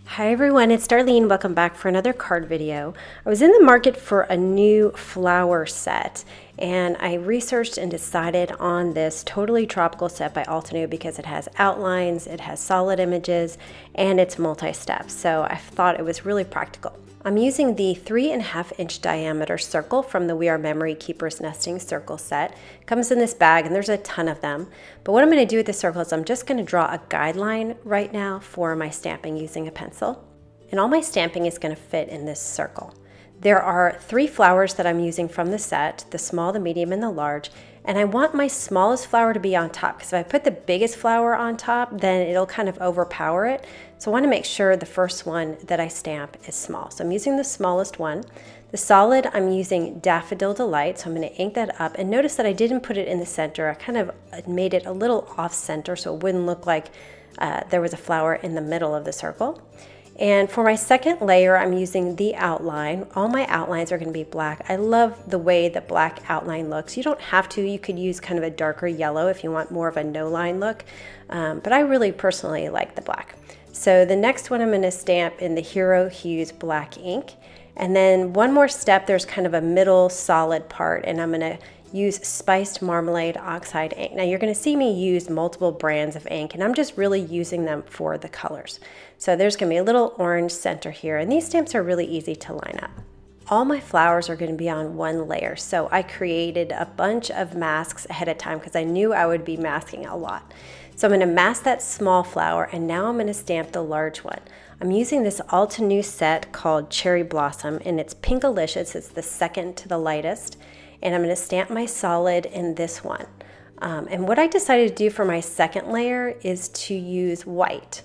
Hi everyone, it's Darlene. Welcome back for another card video. I was in the market for a new flower set and I researched and decided on this Totally Tropical set by Altenew because it has outlines, it has solid images, and it's multi-step. So I thought it was really practical. I'm using the 3.5-inch diameter circle from the We Are Memory Keepers Nesting Circle set. It comes in this bag and there's a ton of them. But what I'm going to do with the circle is I'm just going to draw a guideline right now for my stamping using a pencil. And all my stamping is going to fit in this circle. There are 3 flowers that I'm using from the set, the small, the medium, and the large. And I want my smallest flower to be on top because if I put the biggest flower on top, then it'll kind of overpower it. So I want to make sure the first one that I stamp is small. So I'm using the smallest one. The solid, I'm using Daffodil Delight, so I'm going to ink that up. And notice that I didn't put it in the center. I kind of made it a little off center so it wouldn't look like there was a flower in the middle of the circle. And for my second layer, I'm using the outline. All my outlines are going to be black. I love the way the black outline looks. You don't have to. You could use kind of a darker yellow if you want more of a no-line look. But I really personally like the black. So the next one I'm going to stamp in the Hero Hues black ink. And then one more step, there's kind of a middle solid part, and I'm going to use Spiced Marmalade Oxide ink. Now you're going to see me use multiple brands of ink, and I'm just really using them for the colors. So there's going to be a little orange center here, and these stamps are really easy to line up. All my flowers are going to be on one layer, so I created a bunch of masks ahead of time because I knew I would be masking a lot. So I'm going to mask that small flower, and now I'm going to stamp the large one. I'm using this Altenew set called Cherry Blossom, and it's Pinkalicious. It's the second to the lightest. And I'm going to stamp my solid in this one. And what I decided to do for my second layer is to use white,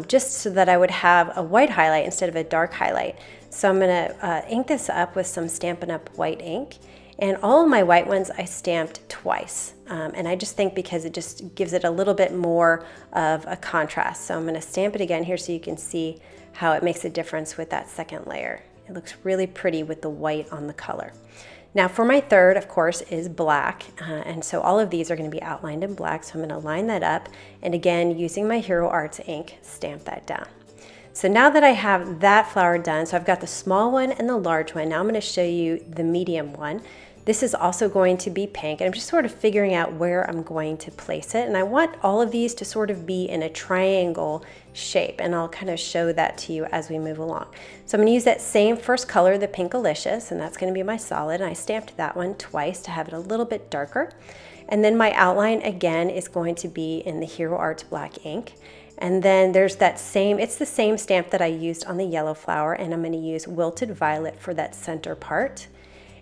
just so that I would have a white highlight instead of a dark highlight. So I'm going to ink this up with some Stampin' Up! White ink. And all of my white ones I stamped twice. And I just think because it just gives it a little bit more of a contrast. So I'm going to stamp it again here so you can see how it makes a difference with that second layer. It looks really pretty with the white on the color. Now for my third, of course, is black, and so all of these are going to be outlined in black, so I'm going to line that up, and again, using my Hero Arts ink, stamp that down. So now that I have that flower done, so I've got the small one and the large one, now I'm going to show you the medium one. This is also going to be pink, and I'm just sort of figuring out where I'm going to place it, and I want all of these to sort of be in a triangle shape, and I'll kind of show that to you as we move along. So I'm going to use that same first color, the Pinkalicious, and that's going to be my solid, and I stamped that one twice to have it a little bit darker. And then my outline again is going to be in the Hero Arts black ink. And then there's that same, it's the same stamp that I used on the yellow flower, and I'm going to use Wilted Violet for that center part.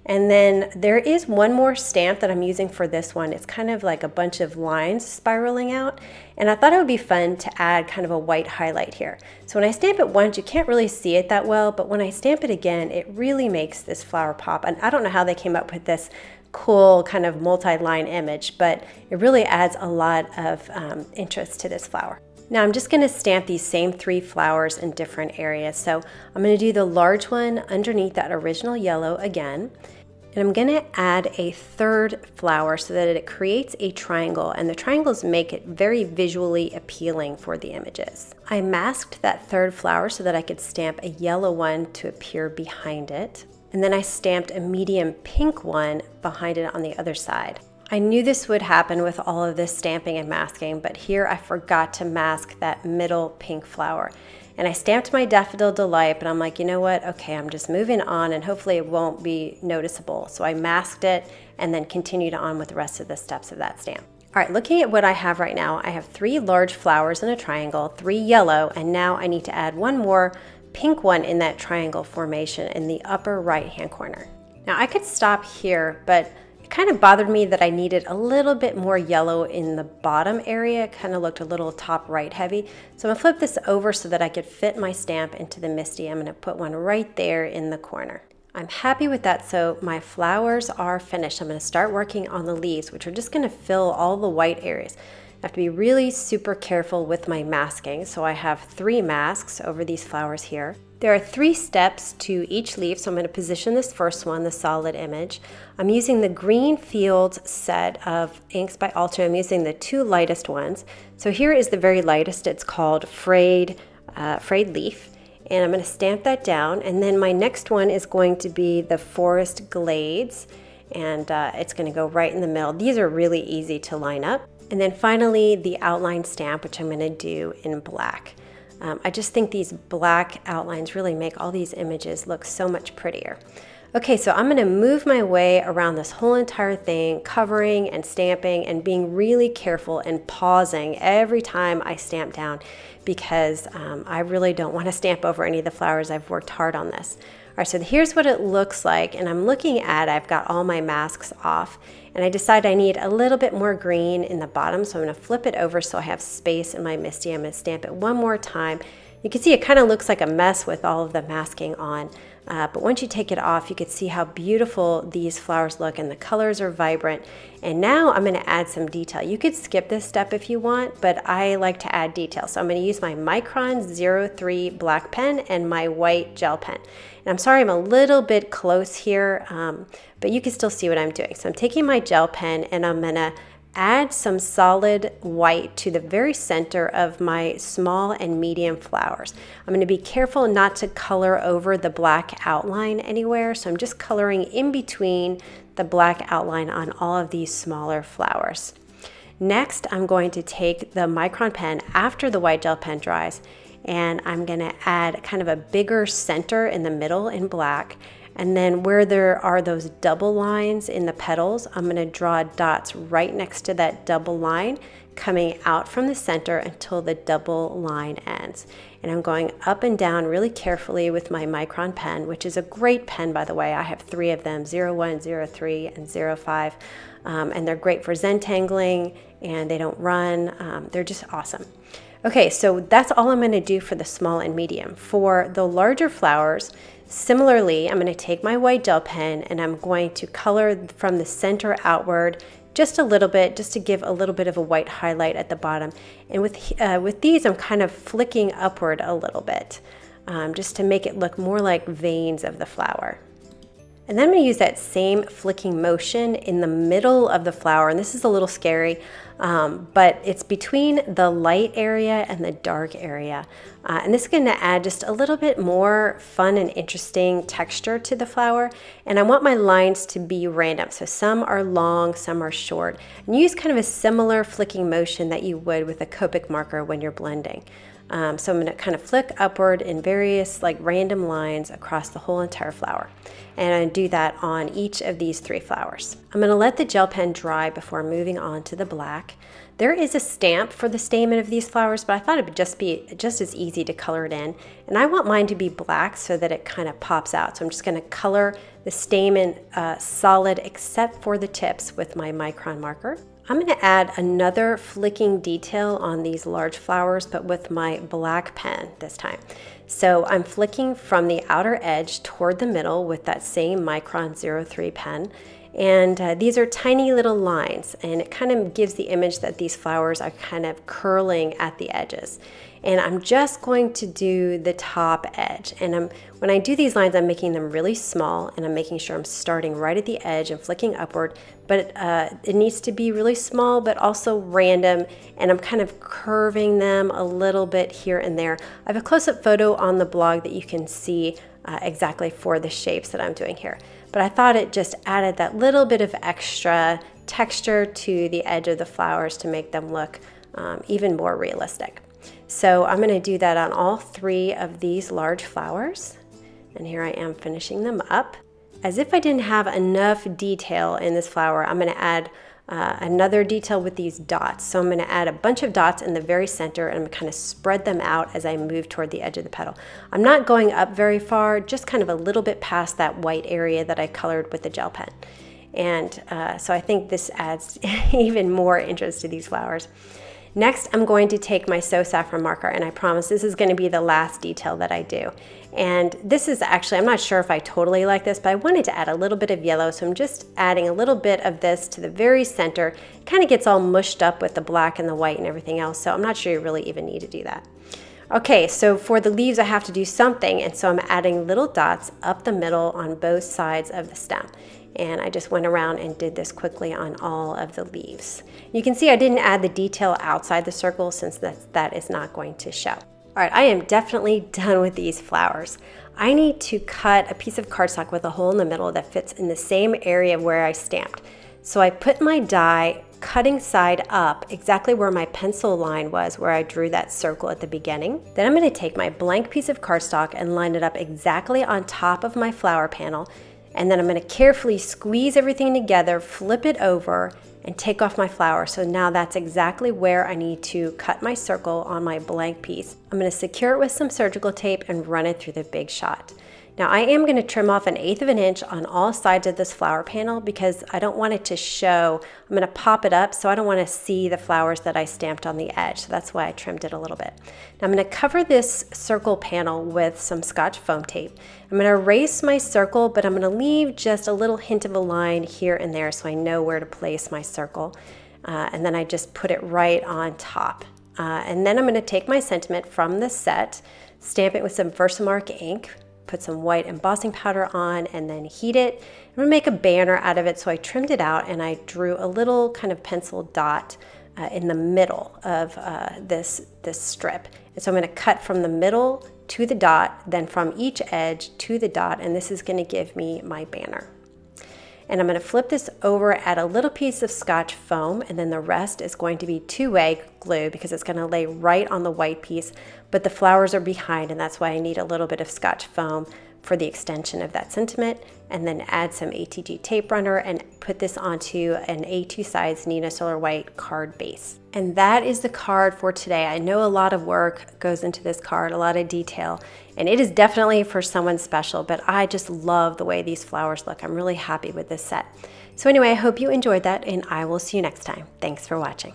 And then there is one more stamp that I'm using for this one. It's kind of like a bunch of lines spiraling out. And I thought it would be fun to add kind of a white highlight here. So when I stamp it once, you can't really see it that well, but when I stamp it again, it really makes this flower pop. And I don't know how they came up with this cool kind of multi-line image, but it really adds a lot of interest to this flower. Now I'm just going to stamp these same 3 flowers in different areas. So I'm going to do the large one underneath that original yellow again. And I'm going to add a third flower so that it creates a triangle, and the triangles make it very visually appealing for the images. I masked that third flower so that I could stamp a yellow one to appear behind it. And then I stamped a medium pink one behind it on the other side. I knew this would happen with all of this stamping and masking, but here I forgot to mask that middle pink flower. And I stamped my Daffodil Delight, but I'm like, you know what? Okay, I'm just moving on and hopefully it won't be noticeable. So I masked it and then continued on with the rest of the steps of that stamp. All right, looking at what I have right now, I have 3 large flowers in a triangle, 3 yellow, and now I need to add one more pink one in that triangle formation in the upper right-hand corner. Now I could stop here, but it kind of bothered me that I needed a little bit more yellow in the bottom area. It kind of looked a little top right heavy. So I'm gonna flip this over so that I could fit my stamp into the Misty. I'm gonna put one right there in the corner. I'm happy with that, so my flowers are finished. I'm gonna start working on the leaves, which are just gonna fill all the white areas. I have to be really super careful with my masking. So I have 3 masks over these flowers here. There are 3 steps to each leaf, so I'm going to position this first one, the solid image. I'm using the Green Fields set of inks by Altenew. I'm using the 2 lightest ones. So here is the very lightest. It's called Frayed frayed leaf. And I'm going to stamp that down. And then my next one is going to be the Forest Glades. And it's going to go right in the middle. These are really easy to line up. And then finally, the outline stamp, which I'm going to do in black. I just think these black outlines really make all these images look so much prettier. Okay, so I'm going to move my way around this whole entire thing, covering and stamping and being really careful and pausing every time I stamp down, because I really don't want to stamp over any of the flowers. I've worked hard on this. All right, so here's what it looks like, and I'm looking at, I've got all my masks off, and I decide I need a little bit more green in the bottom, so I'm going to flip it over so I have space in my MISTI. I'm going to stamp it one more time. You can see it kind of looks like a mess with all of the masking on. But once you take it off, you can see how beautiful these flowers look, and the colors are vibrant. And now I'm going to add some detail. You could skip this step if you want, but I like to add detail. So I'm going to use my Micron 03 black pen and my white gel pen. And I'm sorry I'm a little bit close here, but you can still see what I'm doing. So I'm taking my gel pen and I'm going to add some solid white to the very center of my small and medium flowers. I'm going to be careful not to color over the black outline anywhere, so I'm just coloring in between the black outline on all of these smaller flowers. Next, I'm going to take the Micron pen after the white gel pen dries, and I'm going to add kind of a bigger center in the middle in black. And then where there are those double lines in the petals, I'm going to draw dots right next to that double line coming out from the center until the double line ends. And I'm going up and down really carefully with my Micron pen, which is a great pen, by the way. I have 3 of them, 01, 03, and 05. And they're great for Zentangling, and they don't run. They're just awesome. Okay, so that's all I'm going to do for the small and medium. For the larger flowers, similarly, I'm going to take my white gel pen and I'm going to color from the center outward just a little bit, just to give a little bit of a white highlight at the bottom. And with these, I'm kind of flicking upward a little bit, just to make it look more like veins of the flower. And then I'm going to use that same flicking motion in the middle of the flower. And this is a little scary, but it's between the light area and the dark area. And this is going to add just a little bit more fun and interesting texture to the flower. And I want my lines to be random. So some are long, some are short. And use kind of a similar flicking motion that you would with a Copic marker when you're blending. So I'm going to kind of flick upward in various like random lines across the whole entire flower. And I do that on each of these 3 flowers. I'm going to let the gel pen dry before moving on to the black. There is a stamp for the stamen of these flowers, but I thought it would just be just as easy to color it in. And I want mine to be black so that it kind of pops out. So I'm just going to color the stamen solid except for the tips with my Micron marker. I'm going to add another flicking detail on these large flowers, but with my black pen this time. So I'm flicking from the outer edge toward the middle with that same Micron 03 pen. And these are tiny little lines, and it kind of gives the image that these flowers are kind of curling at the edges. And I'm just going to do the top edge. And when I do these lines, I'm making them really small, and I'm making sure I'm starting right at the edge and flicking upward. But it needs to be really small, but also random. And I'm kind of curving them a little bit here and there. I have a close-up photo on the blog that you can see exactly for the shapes that I'm doing here. But I thought it just added that little bit of extra texture to the edge of the flowers to make them look even more realistic. So I'm going to do that on all 3 of these large flowers. And here I am finishing them up. As if I didn't have enough detail in this flower, I'm going to add another detail with these dots. So I'm going to add a bunch of dots in the very center, and I'm going to kind of spread them out as I move toward the edge of the petal. I'm not going up very far, just kind of a little bit past that white area that I colored with the gel pen. And so I think this adds even more interest to these flowers. Next, I'm going to take my So Saffron marker, and I promise this is going to be the last detail that I do. And this is actually, I'm not sure if I totally like this, but I wanted to add a little bit of yellow, so I'm just adding a little bit of this to the very center. It kind of gets all mushed up with the black and the white and everything else, so I'm not sure you really even need to do that. Okay, so for the leaves I have to do something, and so I'm adding little dots up the middle on both sides of the stem. And I just went around and did this quickly on all of the leaves. You can see I didn't add the detail outside the circle since that is not going to show. All right, I am definitely done with these flowers. I need to cut a piece of cardstock with a hole in the middle that fits in the same area where I stamped. So I put my die cutting side up exactly where my pencil line was, where I drew that circle at the beginning. Then I'm going to take my blank piece of cardstock and line it up exactly on top of my flower panel. And then I'm going to carefully squeeze everything together, flip it over, and take off my flower. So now that's exactly where I need to cut my circle on my blank piece. I'm going to secure it with some surgical tape and run it through the Big Shot. Now I am going to trim off 1/8 of an inch on all sides of this flower panel because I don't want it to show. I'm going to pop it up, so I don't want to see the flowers that I stamped on the edge. So that's why I trimmed it a little bit. Now I'm going to cover this circle panel with some Scotch foam tape. I'm going to erase my circle, but I'm going to leave just a little hint of a line here and there so I know where to place my circle. And then I just put it right on top. And then I'm going to take my sentiment from the set, stamp it with some Versamark ink, put some white embossing powder on, and then heat it. I'm gonna make a banner out of it, so I trimmed it out and I drew a little kind of pencil dot in the middle of this strip. And so I'm gonna cut from the middle to the dot, then from each edge to the dot, and this is gonna give me my banner. And I'm going to flip this over, add a little piece of Scotch foam, and then the rest is going to be two-way glue because it's going to lay right on the white piece, but the flowers are behind, and that's why I need a little bit of Scotch foam for the extension of that sentiment, and then add some ATG tape runner and put this onto an A2 size Neenah Solar White card base. And that is the card for today. I know a lot of work goes into this card, a lot of detail, and it is definitely for someone special, but I just love the way these flowers look. I'm really happy with this set. So anyway, I hope you enjoyed that, and I will see you next time. Thanks for watching.